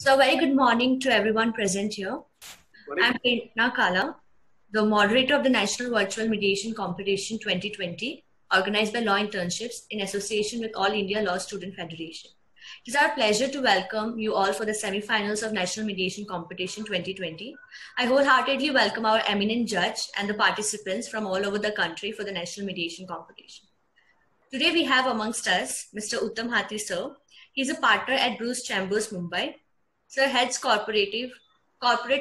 So, a very good morning to everyone present here. I'm Prerna Kala, the moderator of the National Virtual Mediation Competition 2020, organized by Law Internships in association with All India Law Student Federation. It is our pleasure to welcome you all for the semi-finals of National Mediation Competition 2020. I wholeheartedly welcome our eminent judge and the participants from all over the country for the National Mediation Competition. Today we have amongst us Mr. Uttam Hathi sir. He is a partner at Bruce Chambers, Mumbai. Sir heads corporate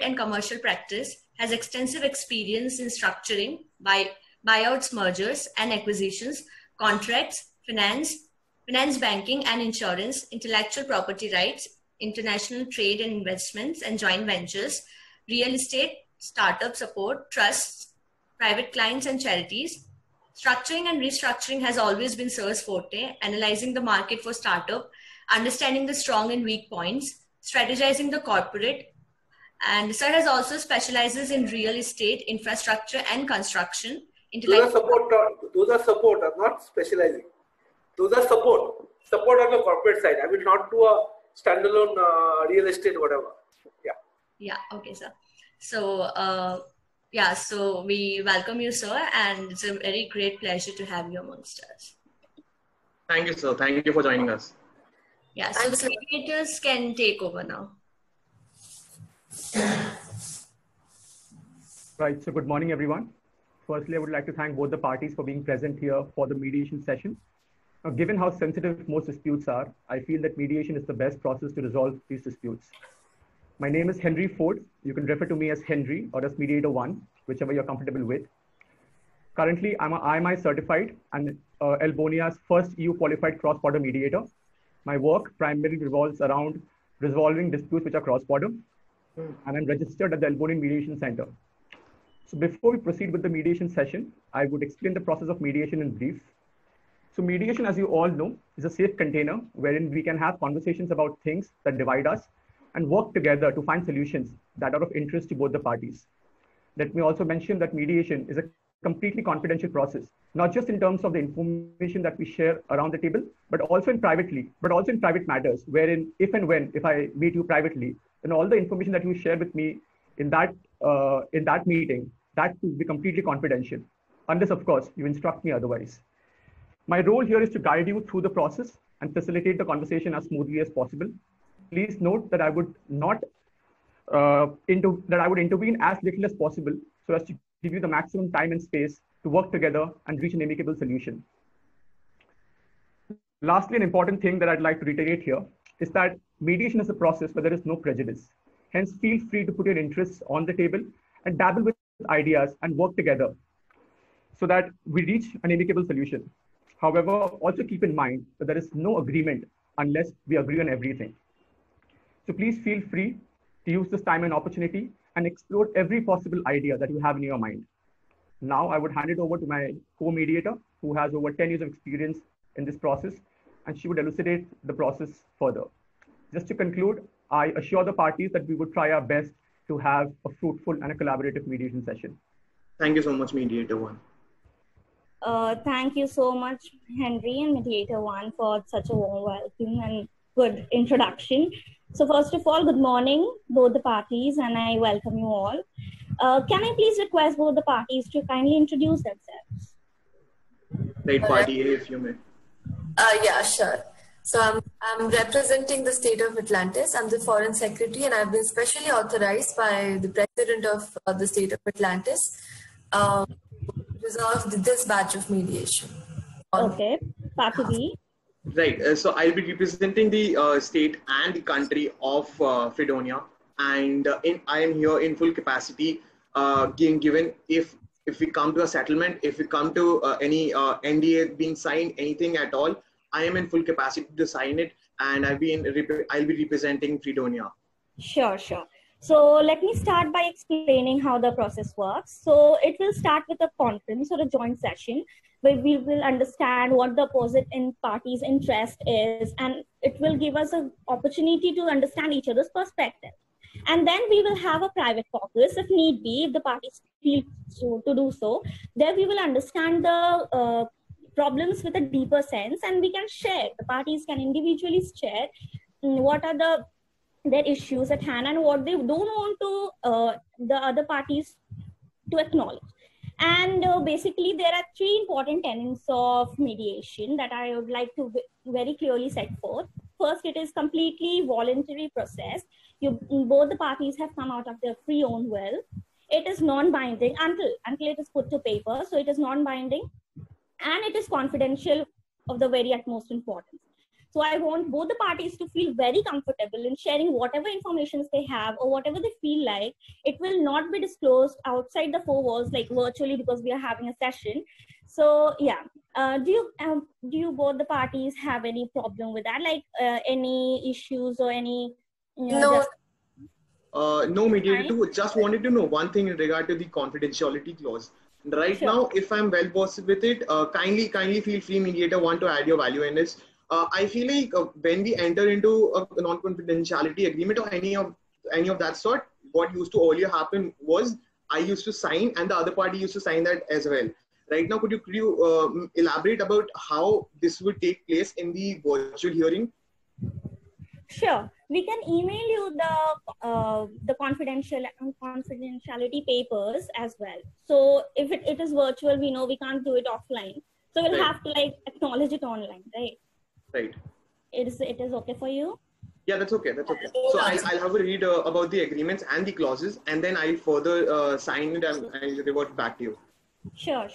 and commercial practice, has extensive experience in structuring, buyouts, mergers and acquisitions, contracts, finance banking and insurance, intellectual property rights, international trade and investments and joint ventures, real estate, startup support, trusts, private clients and charities. Structuring and restructuring has always been Sir's forte, analyzing the market for startup, understanding the strong and weak points, strategizing the corporate, and Sir has also specializes in real estate, infrastructure and construction. Those are support, not specializing. Those are support on the corporate side. I mean, not to a standalone real estate, whatever. Yeah. Okay, sir. So, so we welcome you, sir, and it's a very great pleasure to have you amongst us. Thank you, sir. Thank you for joining us. Yeah, so the mediators can take over now. Right, so good morning, everyone. Firstly, I would like to thank both the parties for being present here for the mediation session. Now, given how sensitive most disputes are, I feel that mediation is the best process to resolve these disputes. My name is Henry Ford. You can refer to me as Henry or as Mediator 1, whichever you're comfortable with. Currently, I'm a IMI certified and Albonia's first EU qualified cross-border mediator. My work primarily revolves around resolving disputes which are cross-border, and I'm registered at the Albonian Mediation Center. So before we proceed with the mediation session, I would explain the process of mediation in brief. So mediation, as you all know, is a safe container wherein we can have conversations about things that divide us and work together to find solutions that are of interest to both the parties. Let me also mention that mediation is a completely confidential process, not just in terms of the information that we share around the table, but also in private matters, wherein if I meet you privately, then all the information that you share with me in that meeting, that will be completely confidential, unless of course you instruct me otherwise. My role here is to guide you through the process and facilitate the conversation as smoothly as possible. Please note that I would intervene as little as possible so as to give you the maximum time and space to work together and reach an amicable solution. Lastly, an important thing that I'd like to reiterate here is that mediation is a process where there is no prejudice. Hence, feel free to put your interests on the table and dabble with ideas and work together so that we reach an amicable solution. However, also keep in mind that there is no agreement unless we agree on everything. So please feel free to use this time and opportunity and explore every possible idea that you have in your mind. Now, I would hand it over to my co-mediator, who has over 10 years of experience in this process, and she would elucidate the process further. Just to conclude, I assure the parties that we would try our best to have a fruitful and a collaborative mediation session. Thank you so much, Mediator 1. Thank you so much, Henry and Mediator 1, for such a warm welcome and good introduction. So first of all, good morning, both the parties, and I welcome you all. Can I please request both the parties to kindly introduce themselves? Right party, if you may. Yeah, sure. So I'm representing the state of Atlantis. I'm the Foreign Secretary, and I've been specially authorized by the President of the state of Atlantis to resolve this batch of mediation. Okay, Party B. Right. So I'll be representing the state and the country of Fredonia, and I am here in full capacity. Given if we come to a settlement, if we come to any NDA being signed, anything at all, I am in full capacity to sign it, and I'll be representing Fredonia. Sure. So let me start by explaining how the process works. So it will start with a conference or a joint session where we will understand what the opposite party's interest is, and it will give us an opportunity to understand each other's perspective. And then we will have a private caucus if need be, if the parties feel to do so. There we will understand the problems with a deeper sense, and we can share. The parties can individually share what are the their issues at hand and what they don't want to the other parties to acknowledge. And basically, there are three important tenets of mediation that I would like to very clearly set forth. First, it is completely voluntary process. Both the parties have come out of their free own will. It is non-binding until it is put to paper. So it is non-binding, and it is confidential of the very utmost importance. So I want both the parties to feel very comfortable in sharing whatever information they have or whatever they feel like. It will not be disclosed outside the four walls, like virtually, because we are having a session. So yeah, do you both the parties have any problem with that? Like any issues or any? No. No, mediator two. Just wanted to know one thing in regard to the confidentiality clause. Right now, if I'm well versed with it, kindly feel free, mediator one, to add your value in this. I feel like when we enter into a non-confidentiality agreement or any of that sort, what used to earlier happen was I used to sign and the other party used to sign that as well. Right now, could you elaborate about how this would take place in the virtual hearing? Sure, we can email you the confidentiality papers as well. So if it is virtual, we know we can't do it offline. So we'll have to like acknowledge it online, right? Right. It is okay for you? Yeah, that's okay. That's okay. So I'll have a read about the agreements and the clauses, and then I'll further sign it and I'll revert back to you. Sure.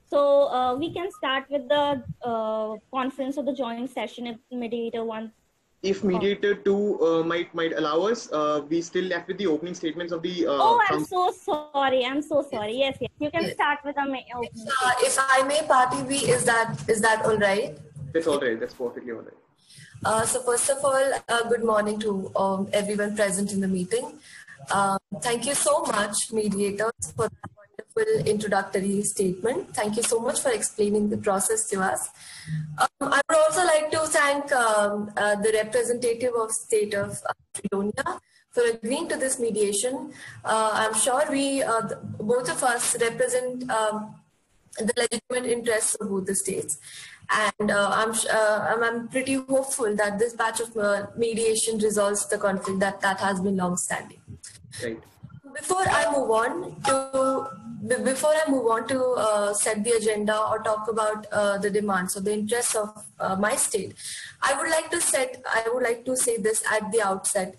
So we can start with the conference or the joint session if mediator one. If mediator two might allow us, we still left with the opening statements of the. I'm so sorry. Yes. You can start with the opening. If I may, Party B, is that all right? That's all right. That's perfectly all right. So first of all, good morning to everyone present in the meeting. Thank you so much, mediators, for that wonderful introductory statement. Thank you so much for explaining the process to us. I would also like to thank the representative of State of Fredonia for agreeing to this mediation. I'm sure we, both of us, represent the legitimate interests of both the states. And I'm pretty hopeful that this batch of mediation resolves the conflict that has been long-standing. Right. Before I move on to set the agenda or talk about the demands or the interests of my state, I would like to say this at the outset.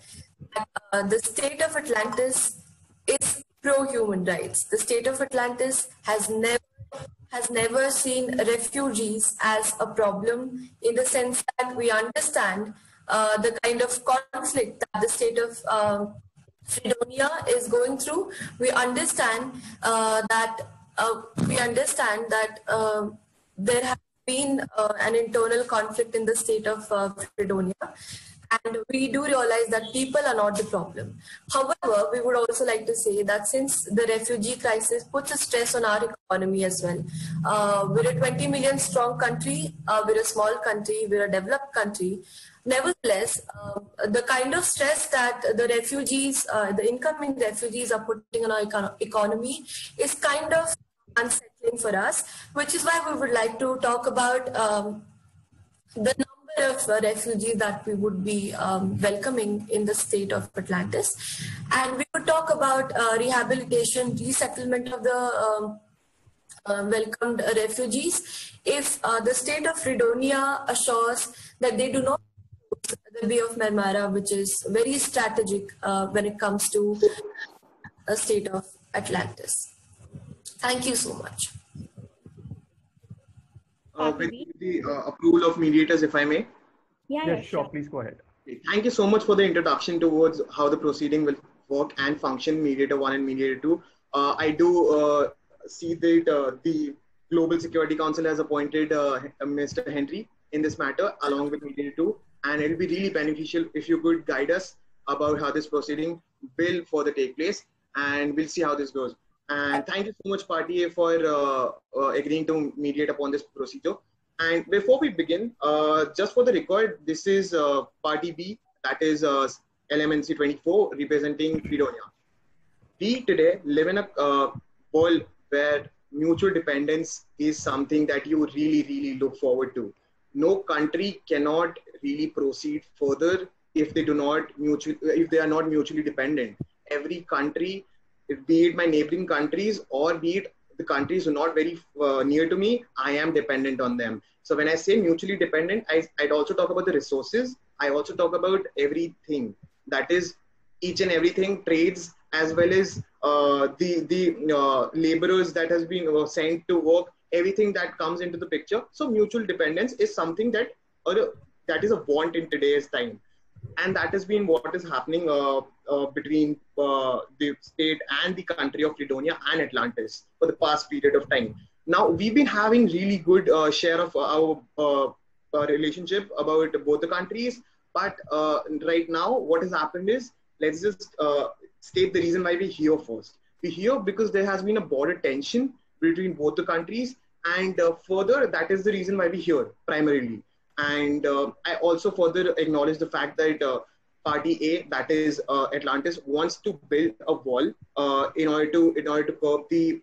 The state of Atlantis is pro-human rights. The state of Atlantis has never seen refugees as a problem, in the sense that we understand the kind of conflict that the state of Fredonia is going through. We understand that there has been an internal conflict in the state of Fredonia. And we do realize that people are not the problem. However, we would also like to say that since the refugee crisis puts a stress on our economy as well, we're a 20 million strong country, we're a small country, we're a developed country. Nevertheless, the kind of stress that the refugees, the incoming refugees are putting on our economy is kind of unsettling for us, which is why we would like to talk about the number of refugees that we would be welcoming in the state of Atlantis. And we would talk about rehabilitation, resettlement of the welcomed refugees. If the state of Fredonia assures that they do not use the Bay of Marmara, which is very strategic when it comes to the state of Atlantis. Thank you so much. With the approval of mediators, if I may. Yeah, sure. Please go ahead. Thank you so much for the introduction towards how the proceeding will work and function, mediator one and mediator two. I do see that the Global Security Council has appointed Mr. Henry in this matter along with mediator two, and it will be really beneficial if you could guide us about how this proceeding will further take place, and we'll see how this goes. And thank you so much, Party A, for agreeing to mediate upon this procedure. And before we begin, just for the record, this is Party B, that is LMNC 24, representing Fredonia. We today live in a world where mutual dependence is something that you really look forward to. No country cannot really proceed further if they are not mutually dependent. Every country, be it my neighboring countries or be it the countries who are not very near to me, I am dependent on them. So when I say mutually dependent, I'd also talk about the resources. I also talk about everything, that is each and everything, trades as well as the laborers that has been sent to work, everything that comes into the picture. So mutual dependence is something that is a want in today's time. And that has been what is happening between the state and the country of Fredonia and Atlantis for the past period of time. Now, we've been having really good share of our relationship about both the countries. But right now, what has happened is, let's just state the reason why we're here first. We're here because there has been a border tension between both the countries. And further, that is the reason why we're here primarily. And I also further acknowledge the fact that Party A, that is Atlantis, wants to build a wall in order to curb the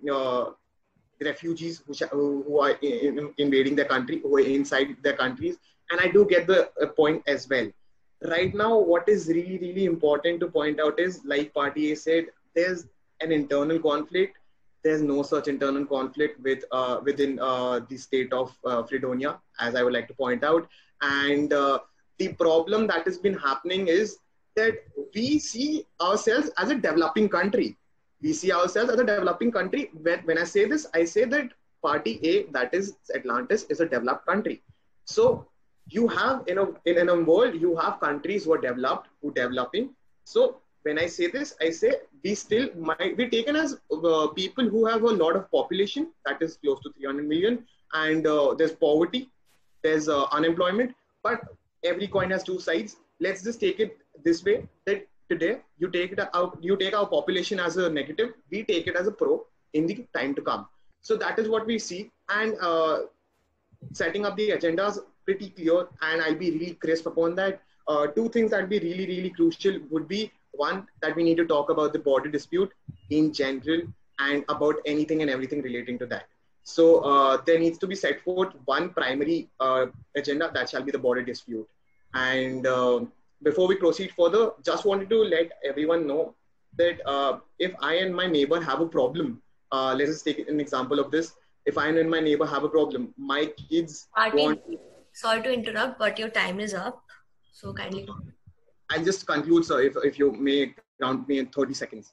refugees who are invading their country, who are inside their countries. And I do get the point as well. Right now, what is really, really important to point out is, like Party A said, there's an internal conflict. There's no such internal conflict within the state of Fredonia, as I would like to point out. And the problem that has been happening is that we see ourselves as a developing country. We see ourselves as a developing country. When I say this, I say that Party A, that is Atlantis, is a developed country. So you have, in a world, you have countries who are developed, who are developing. So when I say this, I say we still might be taken as people who have a lot of population, that is close to 300 million, and there's poverty, there's unemployment, but every coin has two sides. Let's just take it this way, that today you take our population as a negative, we take it as a pro in the time to come. So that is what we see, and setting up the agendas pretty clear, and I'll be really crisp upon that. Two things that would be really, really crucial would be, one, that we need to talk about the border dispute in general and about anything and everything relating to that. So there needs to be set forth one primary agenda, that shall be the border dispute. And before we proceed further, just wanted to let everyone know that if I and my neighbor have a problem, let's just take an example of this. If I and my neighbor have a problem, my kids want... Sorry to interrupt, but your time is up. So kindly... I'll just conclude, sir, if you may count me in 30 seconds.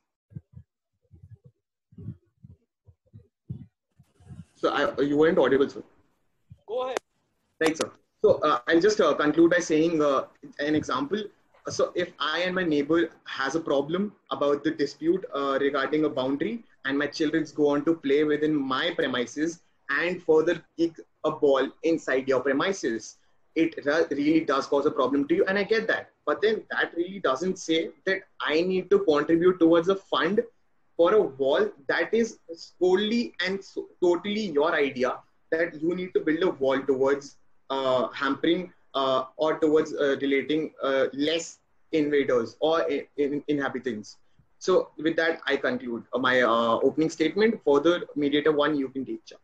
So you weren't audible, sir. Go ahead. Right, sir. So I'll just conclude by saying an example. So if I and my neighbor has a problem about the dispute regarding a boundary, and my children go on to play within my premises and further kick a ball inside your premises, it really does cause a problem to you, and I get that. But then that really doesn't say that I need to contribute towards a fund for a wall that is solely and totally your idea, that you need to build a wall towards hampering or towards relating less invaders or inhabitants. So with that, I conclude my opening statement. Further, Mediator 1, you can take charge.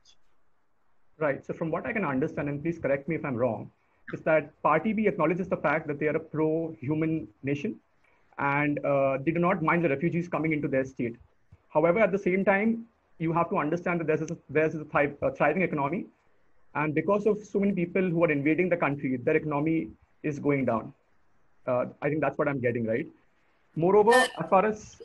Right. So from what I can understand, and please correct me if I'm wrong, is that Party B acknowledges the fact that they are a pro-human nation, and they do not mind the refugees coming into their state. However, at the same time, you have to understand that there's a thriving economy, and because of so many people who are invading the country, their economy is going down. I think that's what I'm getting, right? Moreover, as far as...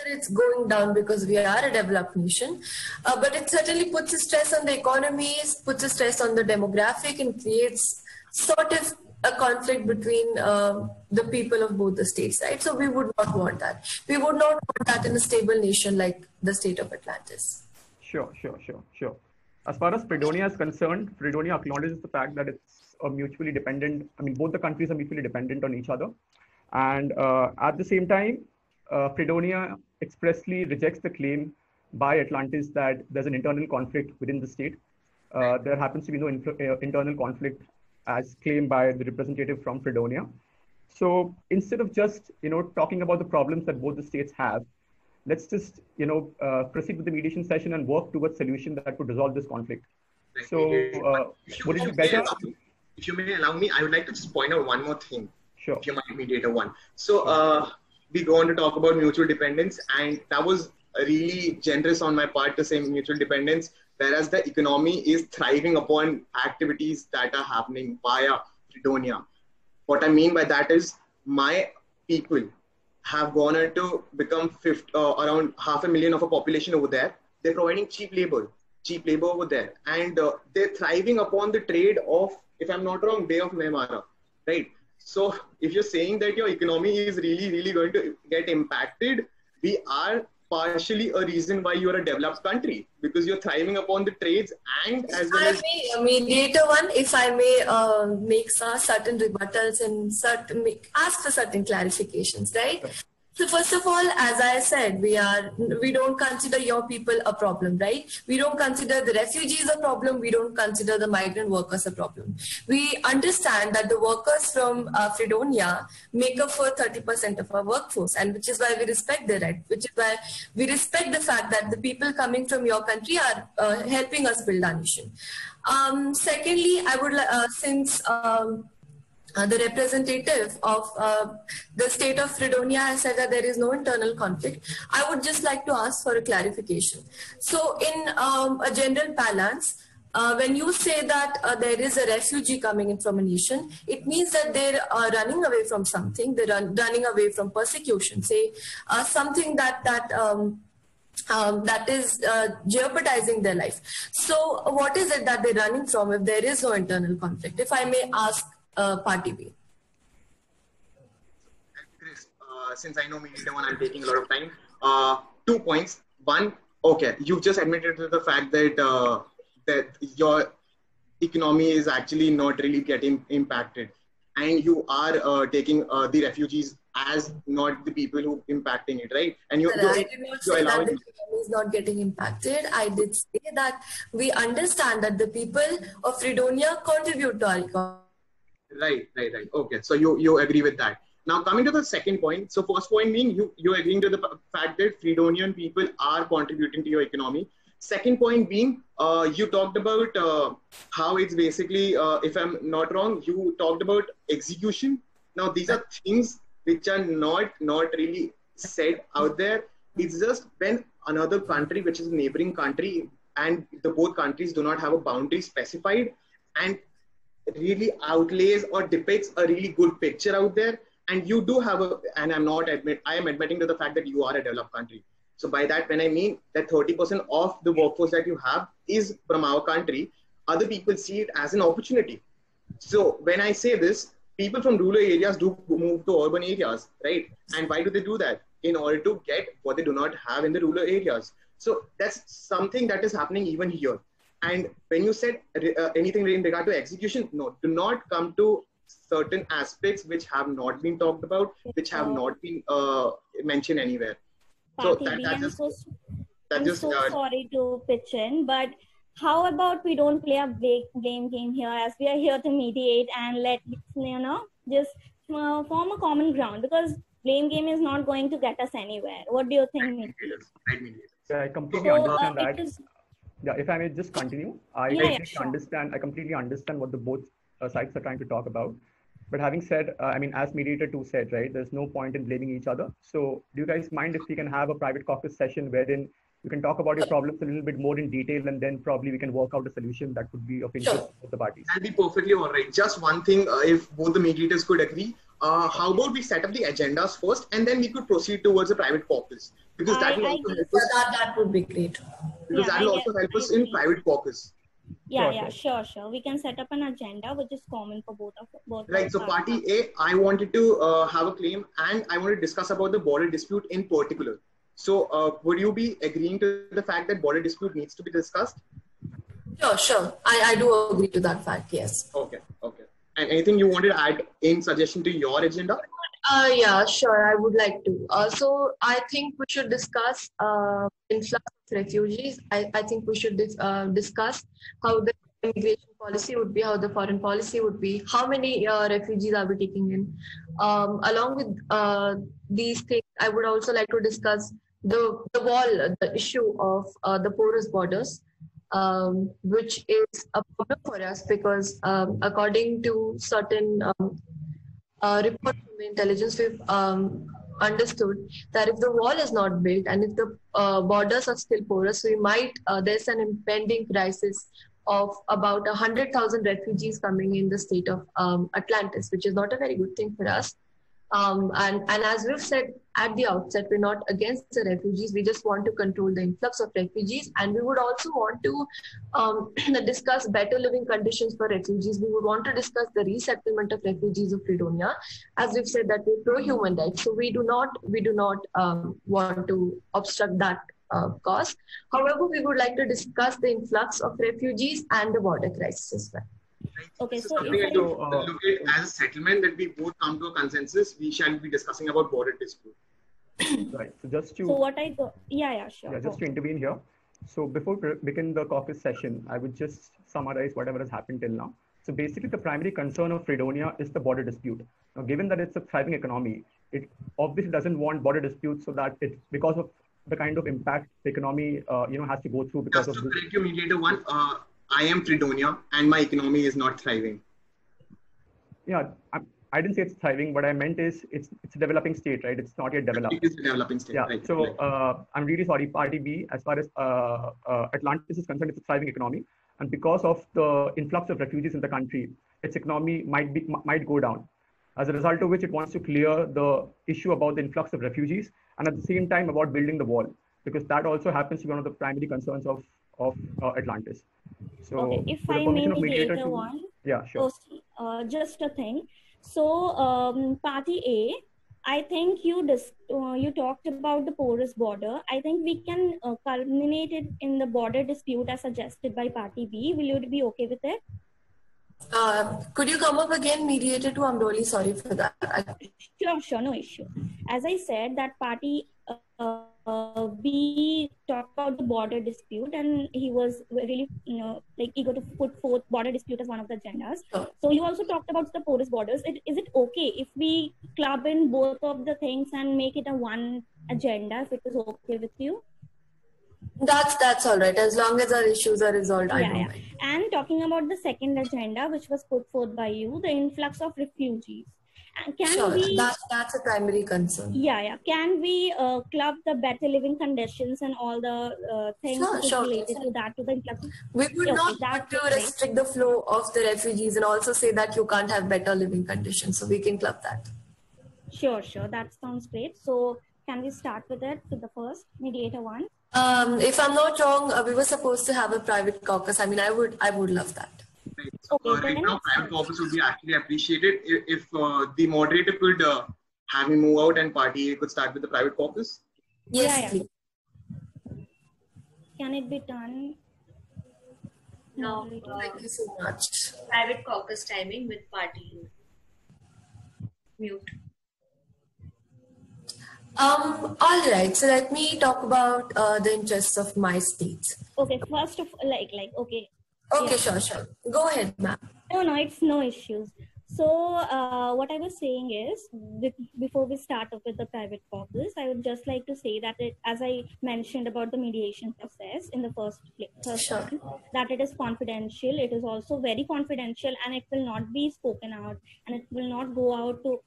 it's going down because we are a developed nation, but it certainly puts a stress on the economies, puts a stress on the demographic, and creates sort of a conflict between the people of both the states, right? So we would not want that. We would not want that in a stable nation like the state of Atlantis. Sure. As far as Fredonia is concerned, Fredonia acknowledges the fact that it's a mutually dependent, both the countries are mutually dependent on each other. And at the same time, Fredonia expressly rejects the claim by Atlantis that there's an internal conflict within the state. There happens to be no internal conflict as claimed by the representative from Fredonia. So instead of just, talking about the problems that both the states have, let's just, proceed with the mediation session and work towards solution that could resolve this conflict. So would it be better? If you may allow me, I would like to just point out one more thing. Sure. Human mediator 1. So we go on to talk about mutual dependence, and that was really generous on my part to say mutual dependence, whereas the economy is thriving upon activities that are happening via Fredonia. What I mean by that is my people have gone on to become around 500,000 of a population over there. They're providing cheap labor over there, and they're thriving upon the trade of, if I'm not wrong, Bay of Mehmara, right? So if you're saying that your economy is really going to get impacted, we are partially a reason why you're a developed country, because you're thriving upon the trades and as well as... Mediator 1, if I may make certain rebuttals and ask for certain clarifications, right? So first of all, as I said, we don't consider your people a problem, right? We don't consider the refugees a problem. We don't consider the migrant workers a problem. We understand that the workers from Fredonia make up for 30% of our workforce, and which is why we respect their right, which is why we respect the fact that the people coming from your country are helping us build our nation. Secondly, I would since the representative of the state of Fredonia has said that there is no internal conflict, I would just like to ask for a clarification. So in a general balance, when you say that there is a refugee coming in from a nation, it means that they're running away from something, they're running away from persecution, say something that is jeopardizing their life. So what is it that they're running from if there is no internal conflict? If I may ask Party B. Since I know Mediator 1, I'm taking a lot of time. 2 points. One, okay, you've just admitted to the fact that that your economy is actually not really getting impacted, and you are taking the refugees as not the people who impacting it, right? And I did not say that the economy is not getting impacted. I did say that we understand that the people of Fredonia contribute to our economy. Right. Okay, so you agree with that. Now coming to the second point. So first point being you're agreeing to the fact that Fredonian people are contributing to your economy. Second point being you talked about how it's basically, if I'm not wrong, you talked about execution. Now these are things which are not really said out there. It's just when another country, which is a neighboring country, and the both countries do not have a boundary specified, and really outlays or depicts a really good picture out there, and you do have I am admitting to the fact that you are a developed country. So by that, when I mean that 30% of the workforce that you have is from our country, other people see it as an opportunity. So when I say this, people from rural areas do move to urban areas, right? And why do they do that? In order to get what they do not have in the rural areas. So that's something that is happening even here. And when you said anything in regard to execution, no, do not come to certain aspects which have not been talked about, which have not been mentioned anywhere. So I'm so sorry to pitch in, but how about we don't play a blame game here, as we are here to mediate and let just form a common ground, because blame game is not going to get us anywhere. What do you think? I completely understand that. Yeah, if I may just continue, I completely understand what the both sides are trying to talk about. But having said, I mean, as Mediator 2 said, right, there's no point in blaming each other. So do you guys mind if we can have a private caucus session wherein you can talk about your problems a little bit more in detail, and then probably we can work out a solution that would be of interest to the parties? That'd be perfectly all right. Just one thing, if both the mediators could agree, how about we set up the agendas first, and then we could proceed towards a private caucus, because that will also help us. That would be great. Because that will also help us in private caucus. Sure. We can set up an agenda which is common for both. Right. So Party A, I wanted to have a claim, and I want to discuss about the border dispute in particular. So would you be agreeing to the fact that border dispute needs to be discussed? Sure. I do agree to that fact, yes. Okay. And anything you wanted to add in suggestion to your agenda? Yeah, sure. I would like to. So I think we should discuss influx of refugees. I think we should discuss how the immigration policy would be, how the foreign policy would be, how many refugees are we taking in. Along with these things, I would also like to discuss the issue of the porous borders, which is a problem for us because according to certain report from the intelligence, we've understood that if the wall is not built and if the borders are still porous, we might, there's an impending crisis of about 100,000 refugees coming in the state of Atlantis, which is not a very good thing for us. And as we've said at the outset, we're not against the refugees. We just want to control the influx of refugees. And we would also want to discuss better living conditions for refugees. We would want to discuss the resettlement of refugees of Fredonia. As we've said that we're pro-human rights. So we do not want to obstruct that cause. However, we would like to discuss the influx of refugees and the border crisis as well. Okay, this is so something I look at as a settlement that we both come to a consensus. We shall be discussing about border dispute. Right. So just to sure. Yeah, just to intervene here. So before we begin the caucus session, I would just summarize whatever has happened till now. So basically, the primary concern of Fredonia is the border dispute. Now, given that it's a thriving economy, it obviously doesn't want border disputes, so that it's because of the kind of impact the economy has to go through because just of to this. correct you, mediator one. I am Fredonia and my economy is not thriving. Yeah, I didn't say it's thriving. What I meant is it's a developing state, right? It's not yet developed. It is a developing state. Yeah. Right. So I'm really sorry, Party B, as far as Atlantis is concerned, it's a thriving economy, and because of the influx of refugees in the country, its economy might go down. As a result of which, it wants to clear the issue about the influx of refugees, and at the same time about building the wall, because that also happens to be one of the primary concerns of Atlantis. So, okay, if I may mediate one, yeah, sure. Just a thing. So, Party A, I think you talked about the porous border. I think we can culminate it in the border dispute as suggested by Party B. Will you be okay with it? Could you come up again, mediator 2? I'm really sorry for that. Sure, no issue. As I said, that Party B talked about the border dispute, and he was really, eager to put forth border dispute as one of the agendas. Sure. So you also talked about the porous borders. Is it okay if we club in both of the things and make it a one agenda, if it is okay with you? That's all right, as long as our issues are resolved. I don't mind. And talking about the second agenda, which was put forth by you, the influx of refugees. Sure, that's a primary concern. Yeah. Can we club the better living conditions and all the things related to that, to the influx? We would not want to restrict the flow of the refugees and also say that you can't have better living conditions. So we can club that. Sure. That sounds great. So can we start with it, with the first, mediator 1? If I'm not wrong, we were supposed to have a private caucus. I mean, I would love that. Right. So, right now, private caucus would be actually appreciated if the moderator could have me move out and Party A could start with the private caucus. Yes, please. Can it be done? No. Thank you so much. Private caucus timing with Party mute. All right. So let me talk about the interests of my state. Okay. First of okay. Okay, yeah. Sure. Go ahead, ma'am. No, it's no issues. So what I was saying is, before we start up with the private caucus, I would just like to say that as I mentioned about the mediation process in the first one, that it is confidential. It is also very confidential, and it will not be spoken out, and it will not go out to,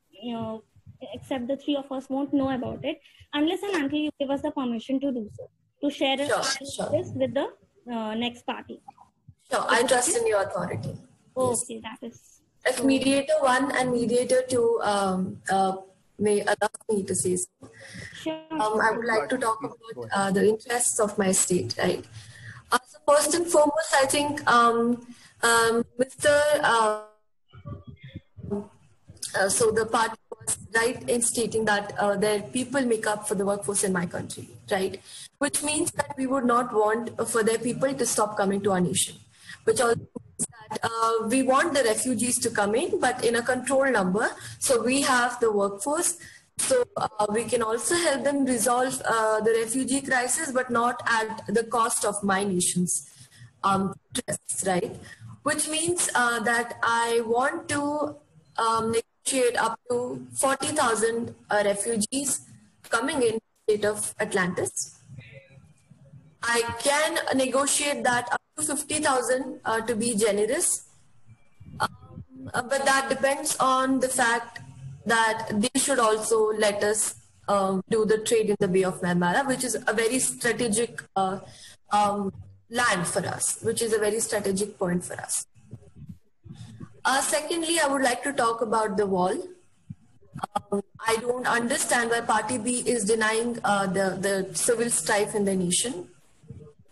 except the three of us won't know about it unless and until you give us the permission to do so, to share this with the next party. Sure, I trust in your authority. Okay, that is. If mediator 1 and mediator 2 may allow me to say so. Sure. I would like to talk about the interests of my state, right? So first and foremost, I think so the party was right in stating that their people make up for the workforce in my country, right? Which means that we would not want for their people to stop coming to our nation, which also means that we want the refugees to come in, but in a controlled number. So we have the workforce. So we can also help them resolve the refugee crisis, but not at the cost of my nation's interests, right? Which means that I want to negotiate up to 40,000 refugees coming in the state of Atlantis. I can negotiate that up to 50,000 to be generous, but that depends on the fact that they should also let us do the trade in the Bay of Marmara, which is a very strategic land for us, which is a very strategic point for us. Secondly, I would like to talk about the wall. I don't understand why Party B is denying the civil strife in the nation.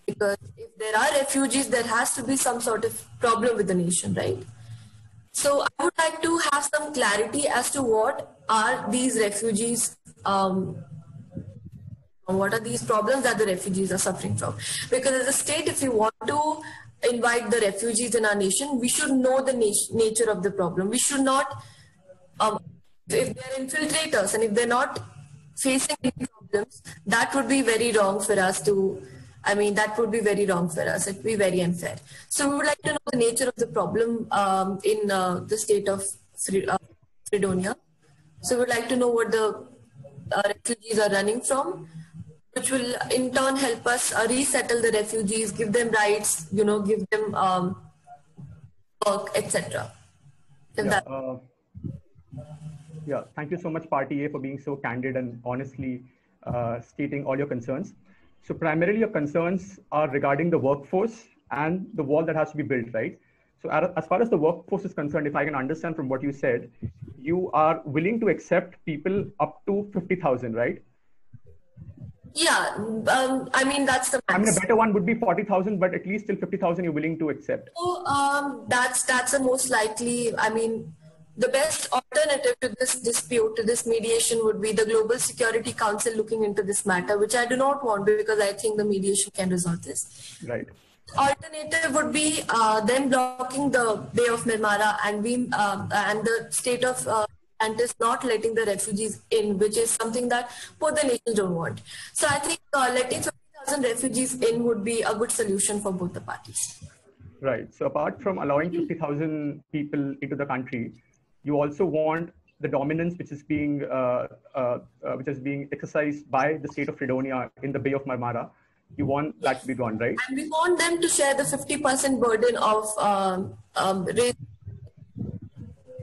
Because if there are refugees, there has to be some sort of problem with the nation, right? So I would like to have some clarity as to what are these refugees, what are these problems that the refugees are suffering from. Because as a state, if you want to invite the refugees in our nation, we should know the nature of the problem. We should not, if they're infiltrators and if they're not facing any problems, that would be very wrong for us to, that would be very wrong for us. It would be very unfair. So we would like to know the nature of the problem in the state of Fredonia. So we would like to know what the refugees are running from, which will in turn help us resettle the refugees, give them rights, give them work, etc. Yeah, thank you so much, Party A, for being so candid and honestly stating all your concerns. So primarily your concerns are regarding the workforce and the wall that has to be built, right? So as far as the workforce is concerned, if I can understand from what you said, you are willing to accept people up to 50,000, right? Yeah, that's the max. A better one would be 40,000, but at least till 50,000 you're willing to accept. So that's the most likely, the best alternative to this dispute, to this mediation, would be the Global Security Council looking into this matter, which I do not want because I think the mediation can resolve this. Right. Alternative would be them blocking the Bay of Marmara and the state of Atlantis not letting the refugees in, which is something that both the nations don't want. So I think letting 50,000 refugees in would be a good solution for both the parties. Right. So apart from allowing 50,000 people into the country, you also want the dominance which is being exercised by the state of Fredonia in the Bay of Marmara. You want that to be gone, right? And we want them to share the 50% burden of race.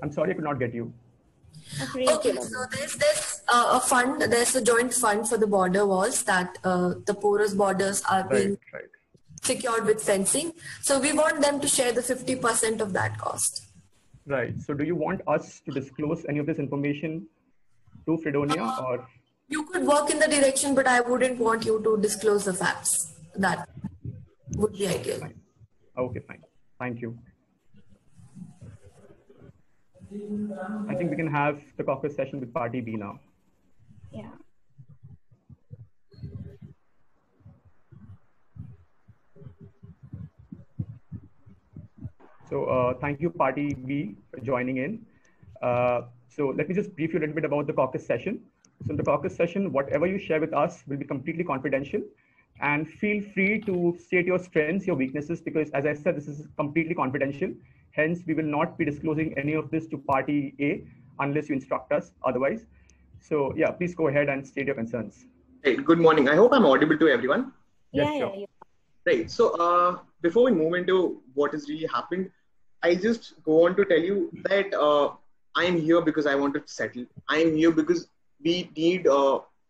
I'm sorry, I could not get you. Okay, so there's a fund, there's a joint fund for the border walls that the porous borders are being secured with fencing. So we want them to share the 50% of that cost. Right. So do you want us to disclose any of this information to Fredonia or? You could work in the direction, but I wouldn't want you to disclose the facts. That would be ideal. Fine. Okay, fine. Thank you. I think we can have the caucus session with Party B now. Yeah. So thank you, Party B, for joining in. So let me just brief you a little bit about the caucus session. So in the caucus session, whatever you share with us will be completely confidential, and feel free to state your strengths, your weaknesses, because as I said, this is completely confidential. Hence, we will not be disclosing any of this to Party A unless you instruct us otherwise. So yeah, please go ahead and state your concerns. Hey, good morning. I hope I'm audible to everyone. Yeah, Yes, sure. yeah. Right. So before we move into what has really happened, I just go on to tell you that I am here because I want to settle. I am here because we need,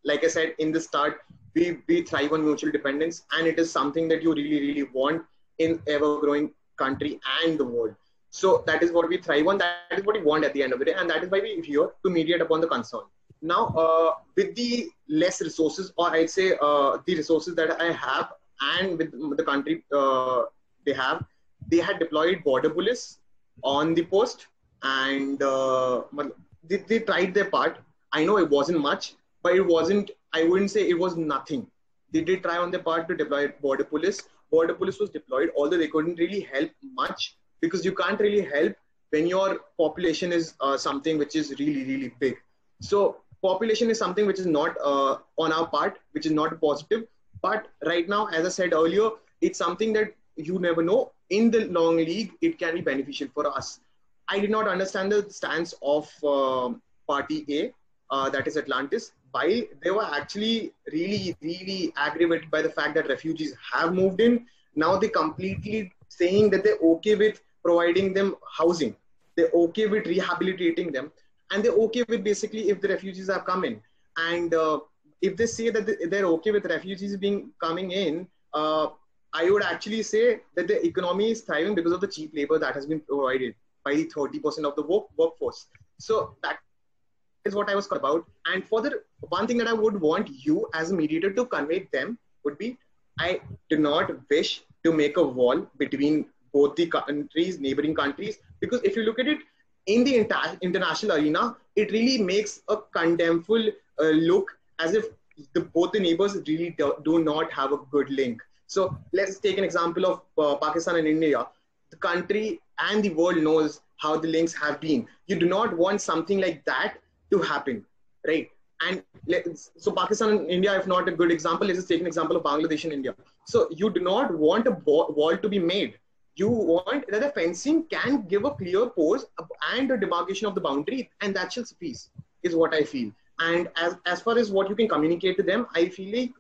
like I said in the start, we thrive on mutual dependence, and it is something that you really, really want in ever-growing country and the world. So that is what we thrive on. That is what we want at the end of the day, and that is why we're here to mediate upon the concern. Now, with the less resources, or I'd say the resources that I have, and with the country they had deployed border police on the post, and they tried their part. I know it wasn't much, but it wasn't, I wouldn't say it was nothing. They did try on their part to deploy border police. Border police was deployed, although they couldn't really help much, because you can't really help when your population is something which is really, really big. So population is something which is not on our part, which is not positive. But right now, as I said earlier, it's something that you never know. In the long league, it can be beneficial for us. I did not understand the stance of Party A, that is Atlantis, while they were actually really, really aggravated by the fact that refugees have moved in. Now they're completely saying that they're okay with providing them housing. They're okay with rehabilitating them. and they're okay with basically if the refugees have come in. And if they say that they're okay with refugees coming in, I would actually say that the economy is thriving because of the cheap labor that has been provided by the 30% of the workforce. So that is what I was about. And for the one thing that I would want you as a mediator to convey them would be, I do not wish to make a wall between both the countries, neighboring countries, because if you look at it in the international arena, it really makes a condemnful look as if both the neighbors really do not have a good link. So let's take an example of Pakistan and India. The country and the world knows how the links have been. You do not want something like that to happen, right? And so Pakistan and India, if not a good example, let's just take an example of Bangladesh and India. So you do not want a wall to be made. You want that the fencing can give a clear pose and a demarcation of the boundary, and that shall suffice, is what I feel. And as far as what you can communicate to them, I feel like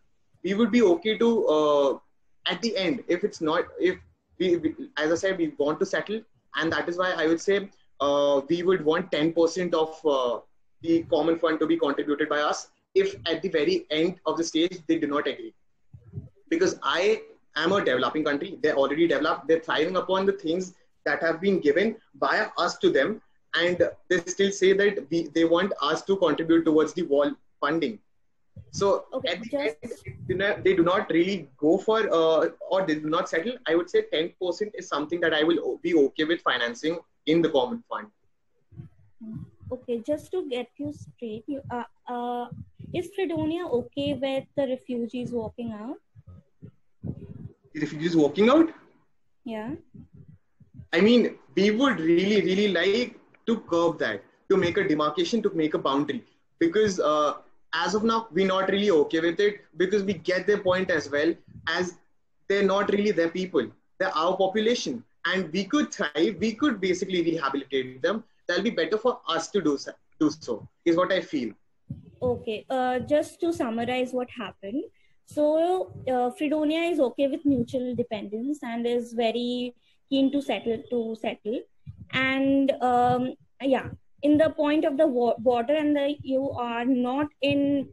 we would be okay to, at the end, if it's not, if we, as I said, we want to settle, and that is why I would say we would want 10% of the common fund to be contributed by us if at the very end of the stage they do not agree. Because I am a developing country, they're already developed, they're thriving upon the things that have been given by us to them, and they still say that they want us to contribute towards the wall funding. So okay, at the end, they do not really go for or they do not settle. I would say 10% is something that I will be okay with financing in the common fund. Okay, just to get you straight, is Fredonia okay with the refugees walking out? The refugees walking out? Yeah. I mean, we would really, really like to curb that, to make a demarcation, to make a boundary. Because as of now, we're not really okay with it, because we get their point as well, as they're not really their people. They're our population. And we could thrive, we could basically rehabilitate them. That'll be better for us to do so, is what I feel. Okay, just to summarize what happened. So Fredonia is okay with mutual dependence and is very keen to settle. And yeah, in the point of the border, and you are not in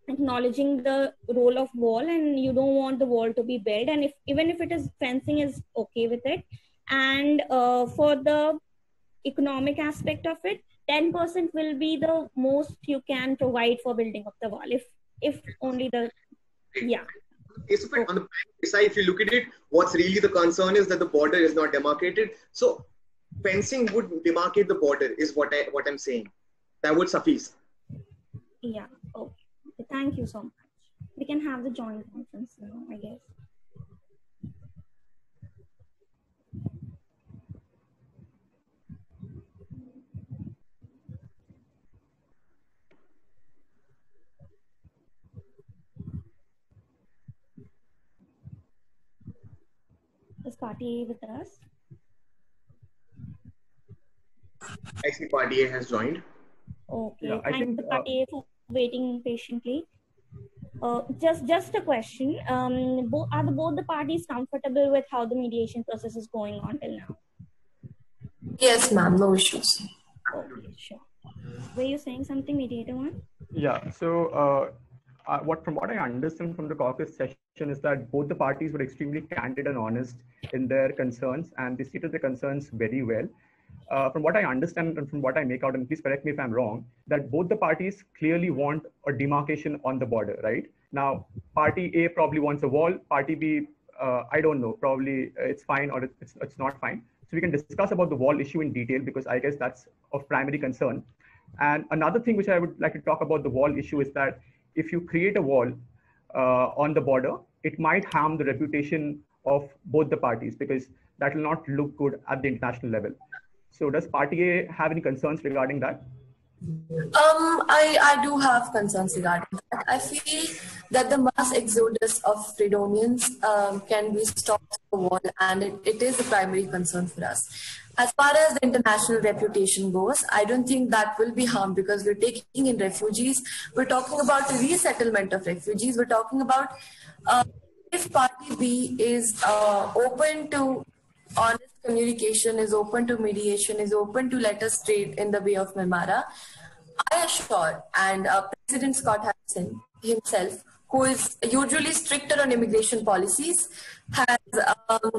acknowledging the role of wall, and you don't want the wall to be built, and even if it is fencing is okay with it. And for the economic aspect of it, 10% will be the most you can provide for building up the wall, if only the, yeah. On the side, if you look at it, what's really the concern is that the border is not demarcated. So fencing would demarcate the border, is what I'm saying. That would suffice. Yeah. Okay. Thank you so much. We can have the joint conference now, I guess. Is Party with us? I see Party A has joined. Okay, yeah, thank you, Party A, for waiting patiently. Just a question. Are both the parties comfortable with how the mediation process is going on till now? Yes, ma'am, no issues. Okay, sure. Were you saying something, mediator one? Yeah, so from what I understand from the caucus session is that both the parties were extremely candid and honest in their concerns, and they stated their concerns very well. From what I understand and from what I make out, and please correct me if I'm wrong, that both the parties clearly want a demarcation on the border, right? Now, Party A probably wants a wall, Party B, I don't know, probably it's fine or it's not fine. So we can discuss about the wall issue in detail, because I guess that's of primary concern. And another thing which I would like to talk about the wall issue is that if you create a wall on the border, it might harm the reputation of both the parties, because that will not look good at the international level. So does Party A have any concerns regarding that? I do have concerns regarding that. I feel that the mass exodus of Fredonians can be stopped through the wall, and it is a primary concern for us. As far as the international reputation goes, I don't think that will be harmed, because we're taking in refugees. We're talking about the resettlement of refugees. We're talking about if Party B is open to honest communication, is open to mediation, is open to let us trade in the way of Memara, I assure, and President Scott Harrison himself, who is usually stricter on immigration policies, has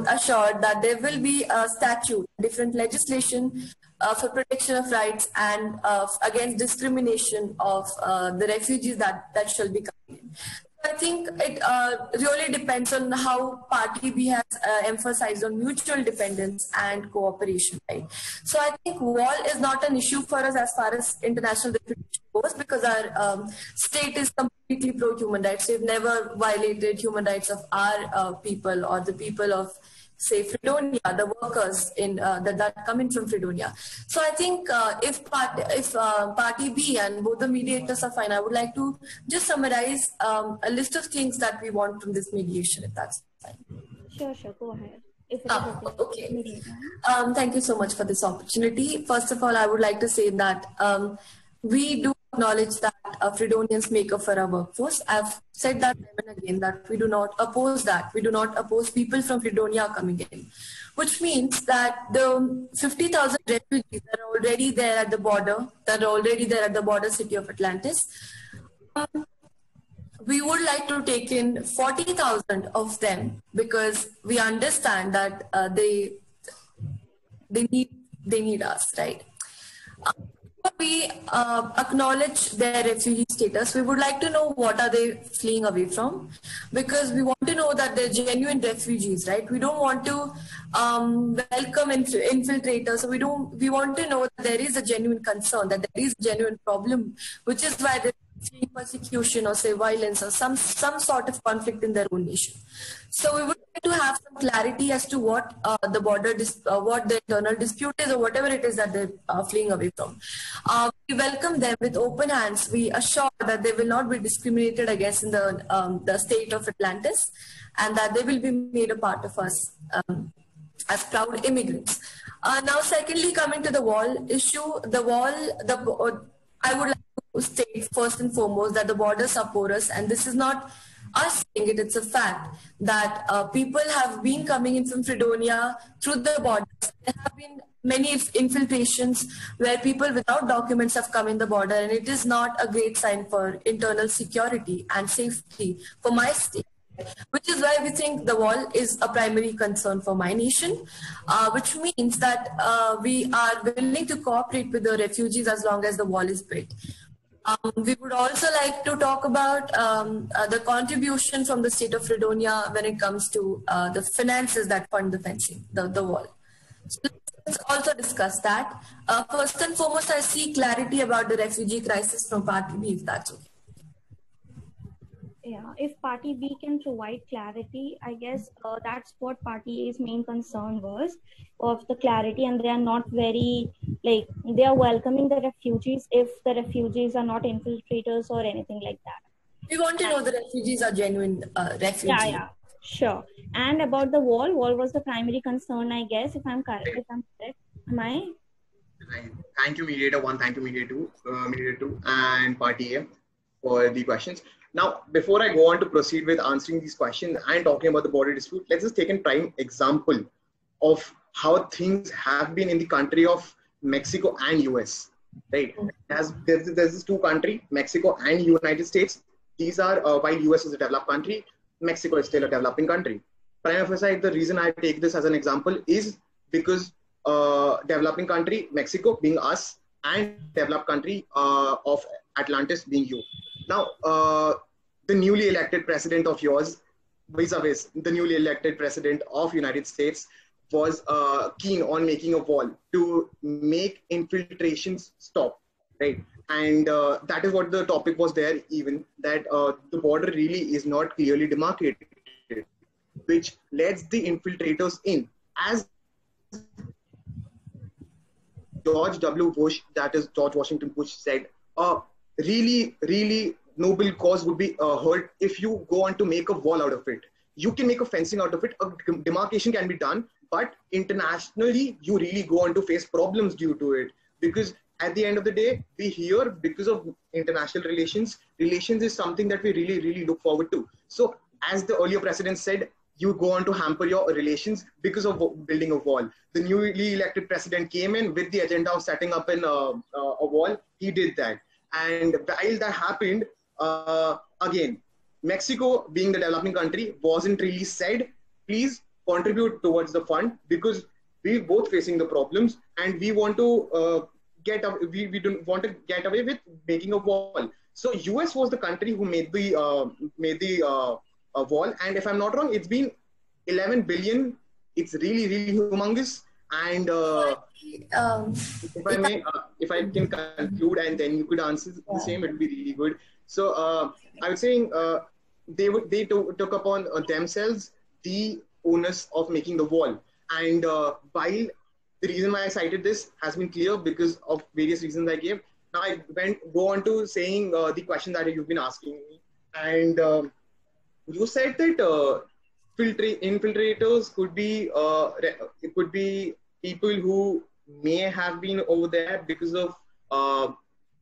assured that there will be a statute, different legislation for protection of rights and against discrimination of the refugees that shall be coming in. I think it really depends on how Party B has emphasized on mutual dependence and cooperation, right? So I think wall is not an issue for us as far as international reputation goes, because our state is completely pro-human rights. We've never violated human rights of our people or the people of, say, Fredonia, the workers in that come in from Fredonia. So I think if Party B and both the mediators are fine, I would like to just summarize a list of things that we want from this mediation, if that's fine. Sure, go ahead. If it is okay. Thank you so much for this opportunity. First of all, I would like to say that we do acknowledge that Fredonians make up for our workforce. I've said that time and again that we do not oppose that. We do not oppose people from Fredonia coming in, which means that the 50,000 refugees that are already there at the border, city of Atlantis, we would like to take in 40,000 of them, because we understand that they need us, right? We acknowledge their refugee status. We would like to know what are they fleeing away from, because we want to know that they're genuine refugees, right? We don't want to welcome infiltrators. So we want to know that there is a genuine concern, that there is a genuine problem, which is why they're fleeing persecution or say violence or some sort of conflict in their own nation. So we would like to have some clarity as to what what the internal dispute is, or whatever it is that they're fleeing away from. We welcome them with open hands. We assure that they will not be discriminated against in the state of Atlantis, and that they will be made a part of us as proud immigrants. Now, secondly, coming to the wall issue, I would like to state first and foremost that the borders are porous, and this is not us saying it, it's a fact that people have been coming in from Fredonia through the borders. There have been many infiltrations where people without documents have come in the border, and it is not a great sign for internal security and safety for my state, which is why we think the wall is a primary concern for my nation, which means that we are willing to cooperate with the refugees as long as the wall is built. We would also like to talk about the contribution from the state of Fredonia when it comes to the finances that fund the fencing, the wall. So let's also discuss that. First and foremost, I see clarity about the refugee crisis from Party B, if that's okay. Yeah, if Party B can provide clarity, I guess that's what Party A's main concern was, of the clarity, and they are not very, they are welcoming the refugees if the refugees are not infiltrators or anything like that. We want to know the refugees are genuine refugees. Yeah, sure. And about the wall was the primary concern, I guess, if I'm correct. Am I? Thank you, Mediator 1, thank you, Mediator 2, and Party A for the questions. Now, before I go on to proceed with answering these questions and talking about the border dispute, let's just take a prime example of how things have been in the country of Mexico and US, right? There's this two countries, Mexico and United States. These are, while US is a developed country, Mexico is still a developing country. Prima facie, the reason I take this as an example is because developing country, Mexico being us, and developed country of Atlantis being you. Now, the newly elected president of yours, vis-a-vis the newly elected president of United States, was keen on making a wall to make infiltrations stop, right? And that is what the topic was there, even that the border really is not clearly demarcated, which lets the infiltrators in. As George W. Bush, that is George Washington Bush, said, really noble cause would be hurt if you go on to make a wall out of it. You can make a fencing out of it, a demarcation can be done, but internationally, you really go on to face problems due to it. Because at the end of the day, we here, because of international relations is something that we really look forward to. So as the earlier president said, you go on to hamper your relations because of building a wall. The newly elected president came in with the agenda of setting up a wall. He did that. And while that happened, again, Mexico, being the developing country, wasn't really said, please contribute towards the fund, because we're both facing the problems and we want to we don't want to get away with making a wall. So US was the country who made the wall, and if I'm not wrong, it's been 11 billion. It's really humongous. And if I can conclude and then you could answer the same, it would be really good. So I was saying they took upon themselves the onus of making the wall. And while the reason why I cited this has been clear because of various reasons I gave, now I go on to saying the question that you've been asking me. And you said that infiltrators could be it could be people who may have been over there because of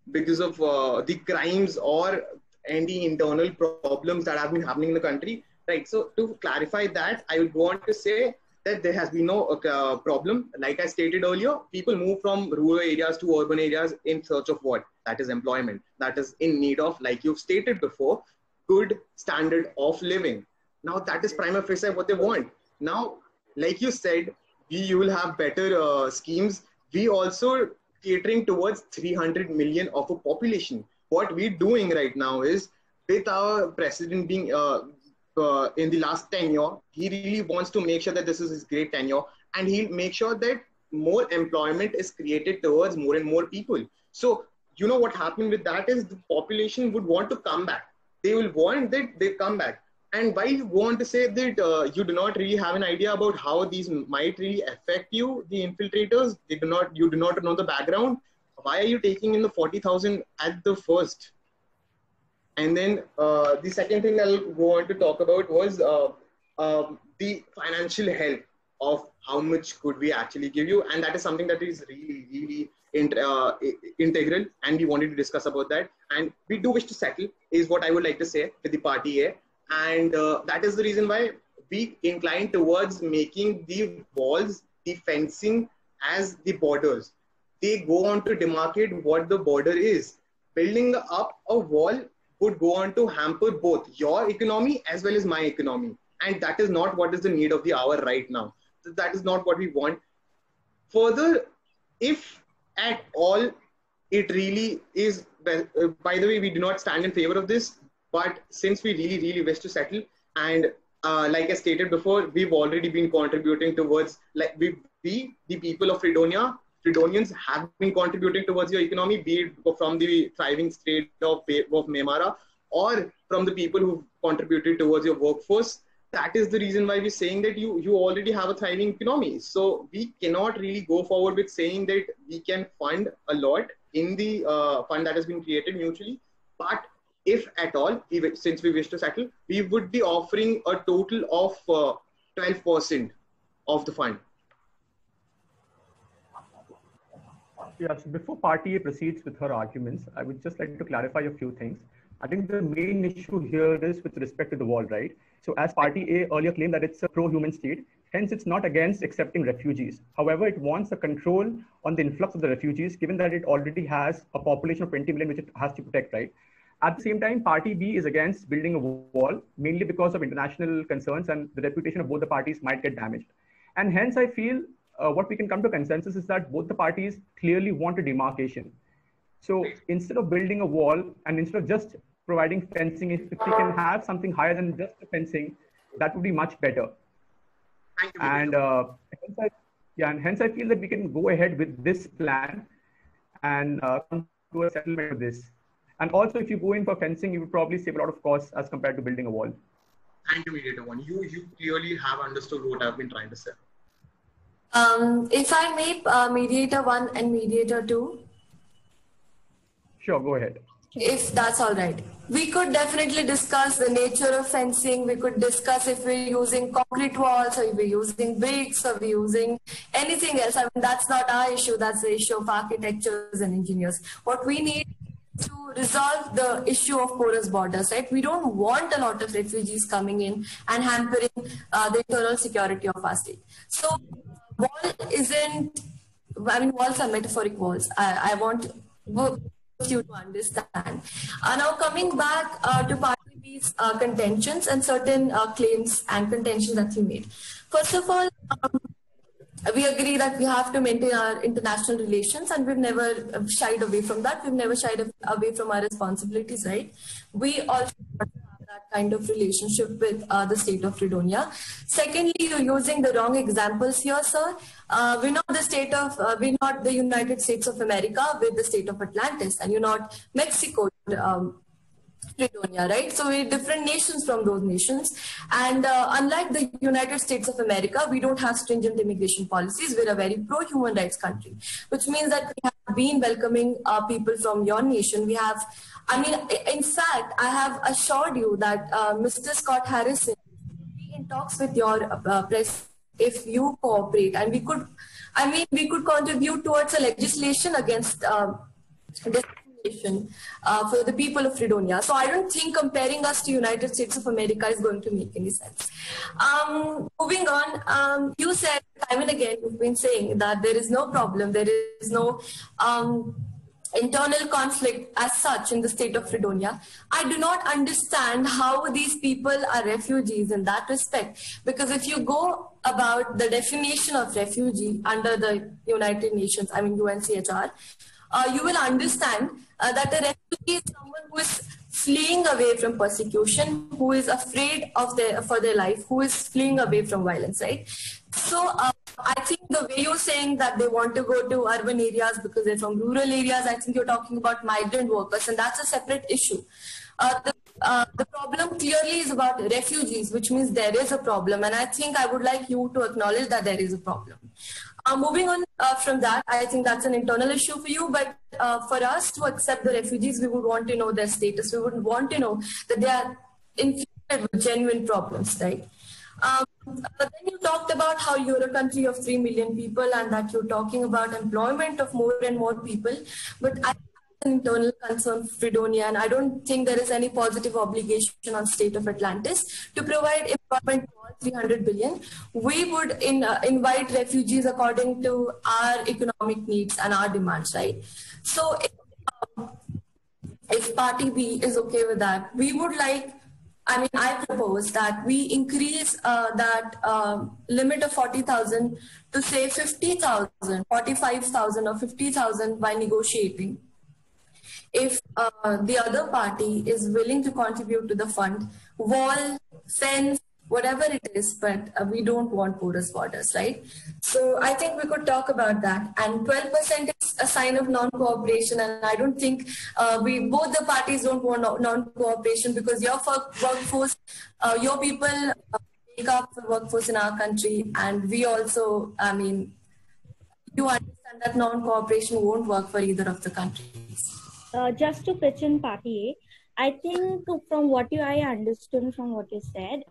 the crimes or any internal problems that have been happening in the country, right? So to clarify that, I will go on to say that there has been no problem. Like I stated earlier, people move from rural areas to urban areas in search of what? That is employment. That is in need of, like you've stated before, good standard of living. Now that is prima facie what they want. Now, like you said, you will have better schemes. We also catering towards 300 million of a population. What we're doing right now is, with our president being in the last tenure, he really wants to make sure that this is his great tenure, and he'll make sure that more employment is created towards more and more people. So, you know what happened with that is the population would want to come back. They will want that they come back. And while you go on to say that you do not really have an idea about how these might really affect you, the infiltrators, you do not know the background. Why are you taking in the 40,000 at the first? And then the second thing I'll go on to talk about was the financial help of how much could we actually give you. And that is something that is really integral, and we wanted to discuss about that. And we do wish to settle, is what I would like to say with the party A. And that is the reason why we incline towards making the walls, the fencing as the borders. They go on to demarcate what the border is. Building up a wall would go on to hamper both your economy as well as my economy. And that is not what is the need of the hour right now. That is not what we want. Further, if at all it really is, by the way, we do not stand in favor of this, but since we really wish to settle, and like I stated before, we've already been contributing towards, like the people of Fredonians have been contributing towards your economy, be it from the thriving state of Memara or from the people who contributed towards your workforce. That is the reason why we're saying that you already have a thriving economy. So we cannot really go forward with saying that we can fund a lot in the fund that has been created mutually. But if at all, since we wish to settle, we would be offering a total of 12% of the fund. Yes, before Party A proceeds with her arguments, I would just like to clarify a few things. I think the main issue here is with respect to the wall, right? So as Party A earlier claimed that it's a pro-human state, hence it's not against accepting refugees. However, it wants a control on the influx of the refugees, given that it already has a population of 20 million, which it has to protect, right? At the same time, Party B is against building a wall, mainly because of international concerns, and the reputation of both the parties might get damaged. And hence, I feel what we can come to consensus is that both the parties clearly want a demarcation. So instead of building a wall and instead of just providing fencing, if we can have something higher than just the fencing, that would be much better. And hence I feel that we can go ahead with this plan and come to a settlement of this. And also, if you go in for fencing, you would probably save a lot of costs as compared to building a wall. Thank you, Mediator 1. You clearly have understood what I've been trying to say. If I may, Mediator 1 and Mediator 2. Sure, go ahead. If that's all right. We could definitely discuss the nature of fencing. We could discuss if we're using concrete walls, or if we're using bricks, or we're using anything else. I mean, that's not our issue. That's the issue of architects and engineers. What we need to resolve the issue of porous borders, right? We don't want a lot of refugees coming in and hampering the internal security of our state. So wall isn't, I mean, walls are metaphoric walls. I want you to understand. Now coming back to Party B's contentions and certain claims and contentions that he made. First of all, we agree that we have to maintain our international relations, and we've never shied away from that. We've never shied away from our responsibilities, right? We also have that kind of relationship with the state of Fredonia. Secondly, you're using the wrong examples here, sir. We're not the United States of America with the state of Atlantis, and you're not Mexico. Fredonia, right? So we're different nations from those nations. And unlike the United States of America, we don't have stringent immigration policies. We're a very pro-human rights country, which means that we have been welcoming people from your nation. In fact, I have assured you that Mr. Scott Harrison will be in talks with your press if you cooperate. And we could contribute towards a legislation against for the people of Fredonia. So I don't think comparing us to United States of America is going to make any sense. Moving on, you said time and again, you've been saying that there is no problem, there is no internal conflict as such in the state of Fredonia. I do not understand how these people are refugees in that respect, because if you go about the definition of refugee under the United Nations, UNCHR, you will understand that a refugee is someone who is fleeing away from persecution, who is afraid of for their life, who is fleeing away from violence, right? So I think the way you're saying that they want to go to urban areas because they're from rural areas, I think you're talking about migrant workers, and that's a separate issue. The problem clearly is about refugees, which means there is a problem, and I think I would like you to acknowledge that there is a problem. Moving on from that, I think that's an internal issue for you, but for us to accept the refugees, we would want to know their status. We would want to know that they are inflicted with genuine problems, right? But then you talked about how you're a country of 3 million people and that you're talking about employment of more and more people. But I have an internal concern for Fredonia, and I don't think there is any positive obligation on state of Atlantis to provide employment to all 300 billion. We would invite refugees according to our economic needs and our demands, right? So if Party B is okay with that, we would like, I propose that we increase that limit of 40,000 to say 50,000, 45,000 or 50,000 by negotiating. If the other party is willing to contribute to the fund, wall, fence, whatever it is, but we don't want porous borders, right? So I think we could talk about that. And 12% is a sign of non-cooperation, and I don't think both the parties don't want non-cooperation, because your workforce, your people make up the workforce in our country, and we also, you understand that non-cooperation won't work for either of the countries. Just to pitch in Party A, I think from what I understood from what you said,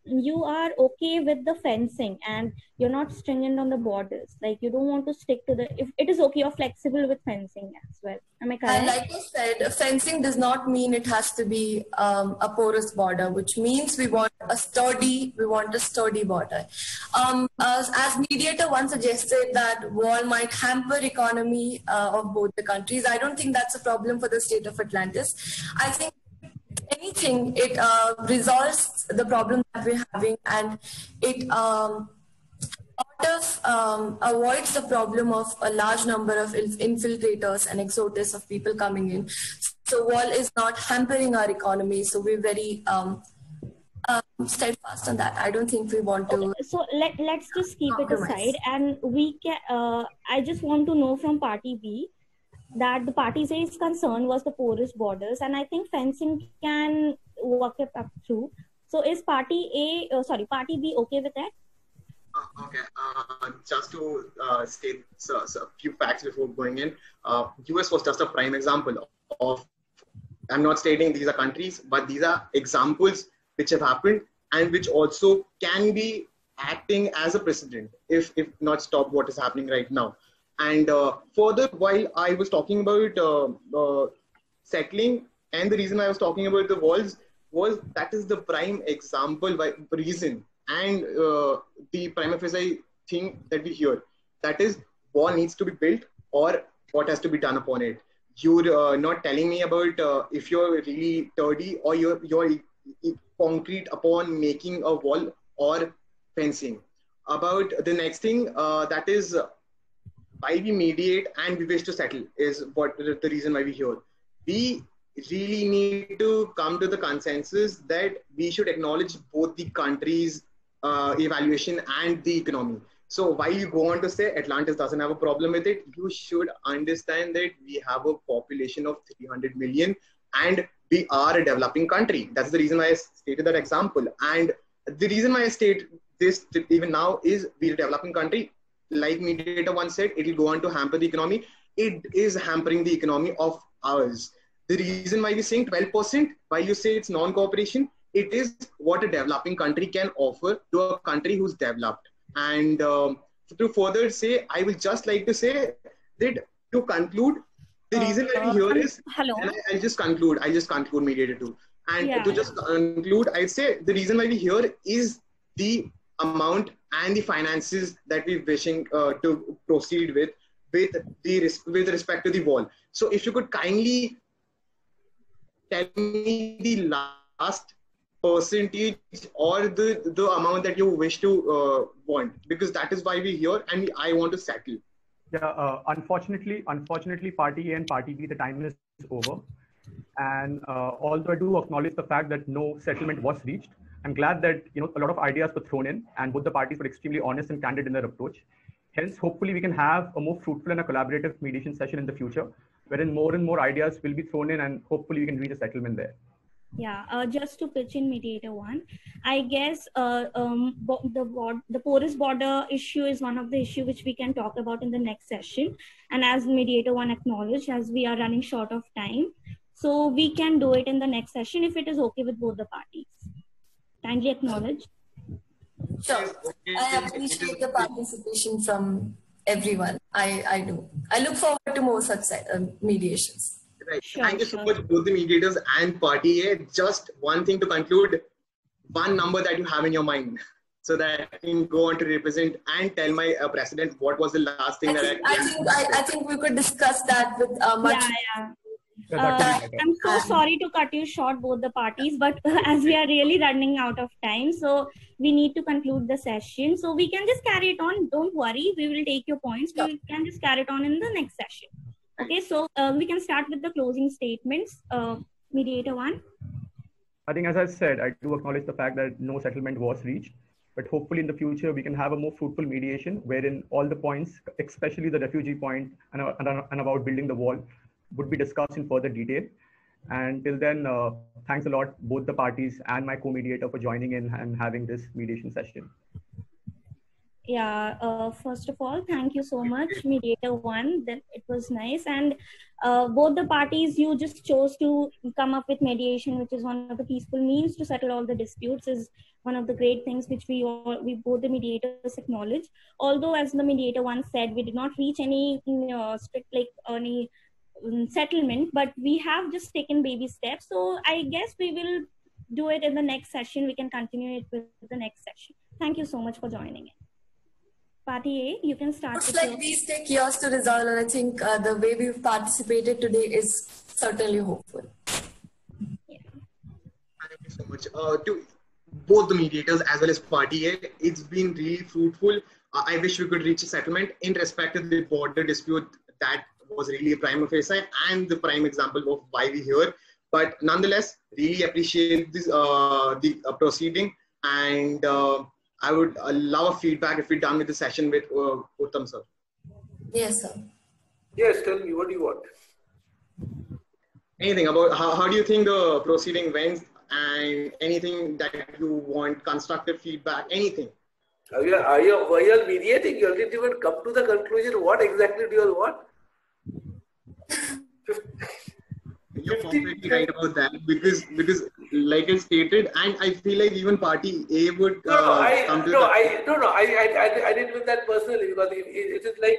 you are okay with the fencing and you're not stringent on the borders. Like you don't want to stick to if it is okay, you're flexible with fencing as well. Am I correct? And like you said, fencing does not mean it has to be a porous border, which means we want a sturdy border. As mediator once suggested that wall might hamper economy of both the countries. I don't think that's a problem for the state of Atlantis. I think anything, it resolves the problem that we're having, and it avoids the problem of a large number of infiltrators and exodus of people coming in. So wall is not hampering our economy. So we're very steadfast on that. I don't think we want to. Okay, so let's just keep it aside, and we can. I just want to know from Party B that the Party A's concern was the porous borders, and I think fencing can work it up through. So is Party B okay with that? Okay, just to state a few facts before going in, US was just a prime example of, I'm not stating these are countries, but these are examples which have happened and which also can be acting as a precedent if not stop what is happening right now. And further, while I was talking about settling, and the reason I was talking about the walls was that is the prime example reason. And the prima facie thing that we hear, that is wall needs to be built or what has to be done upon it. you're not telling me about if you're really dirty or you're concrete upon making a wall or fencing. About the next thing, that is why we mediate and we wish to settle is what the reason why we're here. We really need to come to the consensus that we should acknowledge both the country's evaluation and the economy. So while you go on to say Atlantis doesn't have a problem with it, you should understand that we have a population of 300 million and we are a developing country. That's the reason why I stated that example. And the reason why I state this even now is we're a developing country. Like Mediator once said, it will go on to hamper the economy. It is hampering the economy of ours. The reason why we're saying 12%, why you say it's non-cooperation, it is what a developing country can offer to a country who's developed. And to further say, I will just like to say that to conclude, the reason why we're here is, hello. And I'll just conclude Mediator too. And to just conclude, I'd say the reason why we're here is the amount and the finances that we're wishing to proceed with respect to the wall. So if you could kindly tell me the last percentage or the amount that you wish to want, because that is why we're here and I want to settle. Yeah, unfortunately, Party A and Party B, the time is over. And although I do acknowledge the fact that no settlement was reached, I'm glad that a lot of ideas were thrown in and both the parties were extremely honest and candid in their approach. Hence, hopefully we can have a more fruitful and a collaborative mediation session in the future, wherein more and more ideas will be thrown in and hopefully we can reach a settlement there. Yeah, just to pitch in Mediator 1, I guess the porous border issue is one of the issues which we can talk about in the next session. And as Mediator 1 acknowledged, as we are running short of time, so we can do it in the next session if it is okay with both the parties. Kindly acknowledge. Sure. I appreciate the participation from everyone. I do. I look forward to more such mediations. Right. Sure, thank you so much, both the mediators and Party A. Just one thing to conclude, one number that you have in your mind so that I can go on to represent and tell my president what was the last thing I think we could discuss that with much. I'm so sorry to cut you short, both the parties, but as we are really running out of time, so we need to conclude the session. So we can just carry it on. Don't worry, we will take your points. We can just carry it on in the next session. Okay, so we can start with the closing statements. Mediator 1. I think, as I said, I do acknowledge the fact that no settlement was reached, but hopefully in the future we can have a more fruitful mediation wherein all the points, especially the refugee point and about building the wall, would be discussed in further detail. And till then, thanks a lot, both the parties and my co-mediator for joining in and having this mediation session. Yeah, first of all, thank you so much, Mediator 1. That it was nice. And both the parties, you just chose to come up with mediation, which is one of the peaceful means to settle all the disputes, is one of the great things which we both the mediators acknowledge. Although, as the Mediator 1 said, we did not reach any strict, like any settlement, but we have just taken baby steps. So I guess we will do it in the next session. We can continue it with the next session. Thank you so much for joining in. Party A, you can start. Looks like these take years to resolve, and I think the way we've participated today is certainly hopeful. Yeah. Thank you so much. To both the mediators as well as Party A, it's been really fruitful. I wish we could reach a settlement in respect to the border dispute. That was really a prima facie and the prime example of why we're here. But nonetheless, really appreciate this the proceeding, and I would love a feedback if we're done with the session with Uttam sir. Yes, sir. Yes, tell me, what do you want? Anything about how do you think the proceeding went, and anything that you want, constructive feedback, anything? Were you all mediating? You didn't even come to the conclusion. What exactly do you all want? You're perfectly right about that, because like I stated, and I feel like even Party A would I didn't mean that personally, because it is like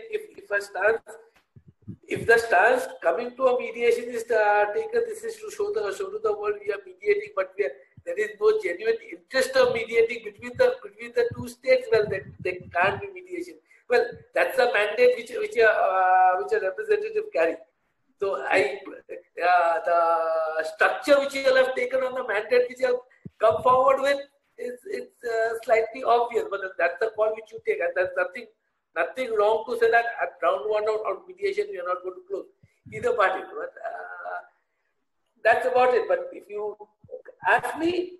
if the stance coming to a mediation is taken, this is to show to the world we are mediating, but there is no genuine interest of mediating between the two states. Well, there can't be mediation. Well, that's the mandate which a representative carry. So the structure which you have taken on the mandate which you have come forward with is slightly obvious, but that's the call which you take, and there's nothing wrong to say that at round one of mediation we are not going to close either party. But that's about it. But if you ask me,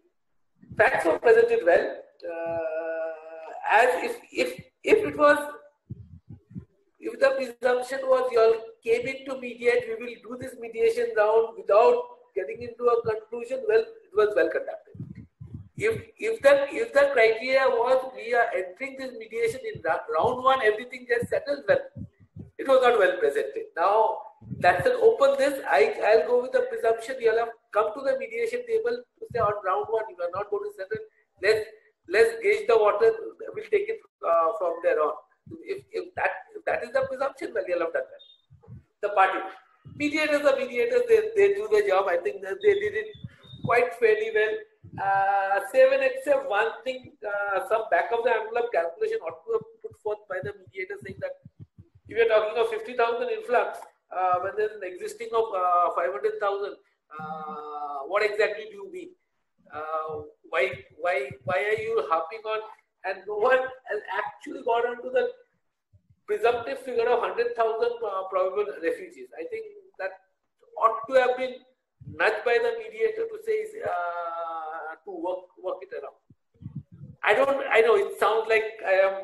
facts were presented well. As if it was, if the presumption was you all came in to mediate, we will do this mediation round without getting into a conclusion. Well, it was well conducted. If the criteria was we are entering this mediation in round one, everything gets settled, well, it was not well presented. Now that's an open this. I'll go with the presumption you all have come to the mediation table to say on round one you are not going to settle. Let's gauge the water. We'll take it from there on. If that is the presumption, well, you all have done that. The party mediators, they do the job. I think that they did it quite fairly well. Save and except one thing, some back of the envelope calculation ought to have put forth by the mediator saying that if you're talking of 50,000 influx, when there's an existing of 500,000, what exactly do you mean? Why are you harping on? And no one has actually gone on to the presumptive figure of 100,000 probable refugees. I think that ought to have been nudged by the mediator to say to work it around. I know it sounds like I am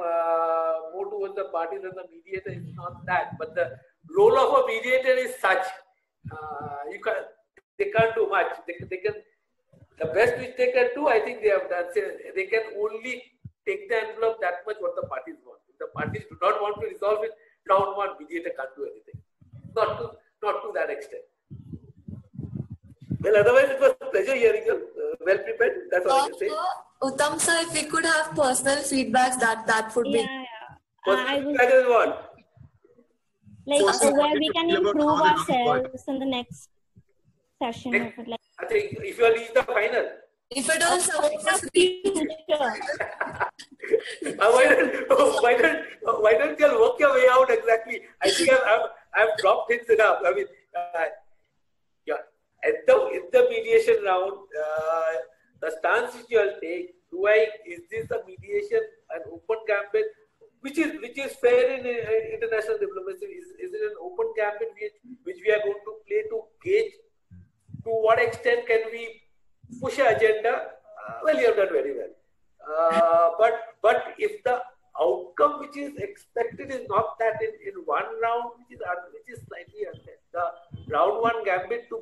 more towards the party than the mediator. It's not that, but the role of a mediator is such they can't do much. They can the best which they can do. I think they have done. They can only take the envelope that much what the parties want. If the parties do not want to resolve it, round one mediator can't do anything. Not to that extent. Well, otherwise it was a pleasure hearing you. Well prepared. That's all I can say. Uttam sir, if we could have personal feedbacks, that would be. Personal feedback is what? Like where we can improve ourselves in the next session. I think if you reach the final. If it was why don't you work your way out exactly? I think I've dropped hints enough. I mean, in the mediation round, the stance which you will take, is this a mediation, an open gambit, which is fair in international diplomacy? Is it an open gambit which we are going to play to gauge to what extent can we push an agenda? Well, you have done very well. But if the outcome which is expected is not that in one round, which is slightly unfair. The round one gambit to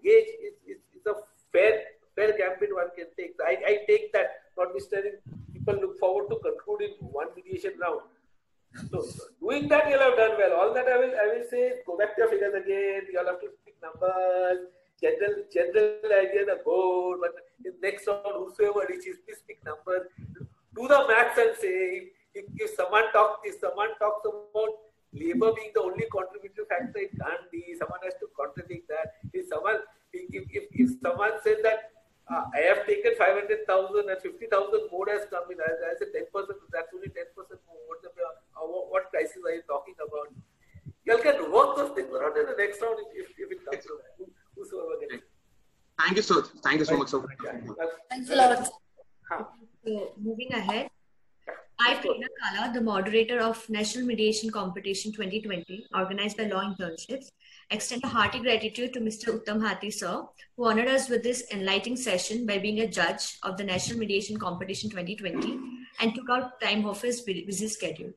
gauge is a fair gambit one can take. I take that, notwithstanding people look forward to conclude in one mediation round. So doing that, you'll have done well. All that I will say is go back to your figures again. You'll have to speak numbers, general idea, the goal. But in next round, whosoever reaches, please speak numbers. Do the maths and say if someone talks about labor being the only contributing factor, it can't be. Someone has to contradict that. If someone says that I have taken 500,000 and 50,000 more has come in, I said 10%, that's only 10% more. What prices are you talking about? You can work those things around in the next round if it comes to that. Whosoever gets it. Thank you, sir. Thank you so much, sir. Thanks a lot. So, moving ahead, I, Prerna Kala, the moderator of National Mediation Competition 2020, organized by Law Internships, extend a hearty gratitude to Mr. Uttam Hathi, sir, who honored us with this enlightening session by being a judge of the National Mediation Competition 2020 and took out time off his busy schedule.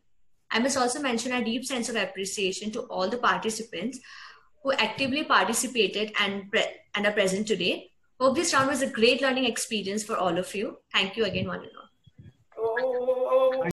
I must also mention a deep sense of appreciation to all the participants who actively participated and are present today. Hope this round was a great learning experience for all of you. Thank you again, one and all.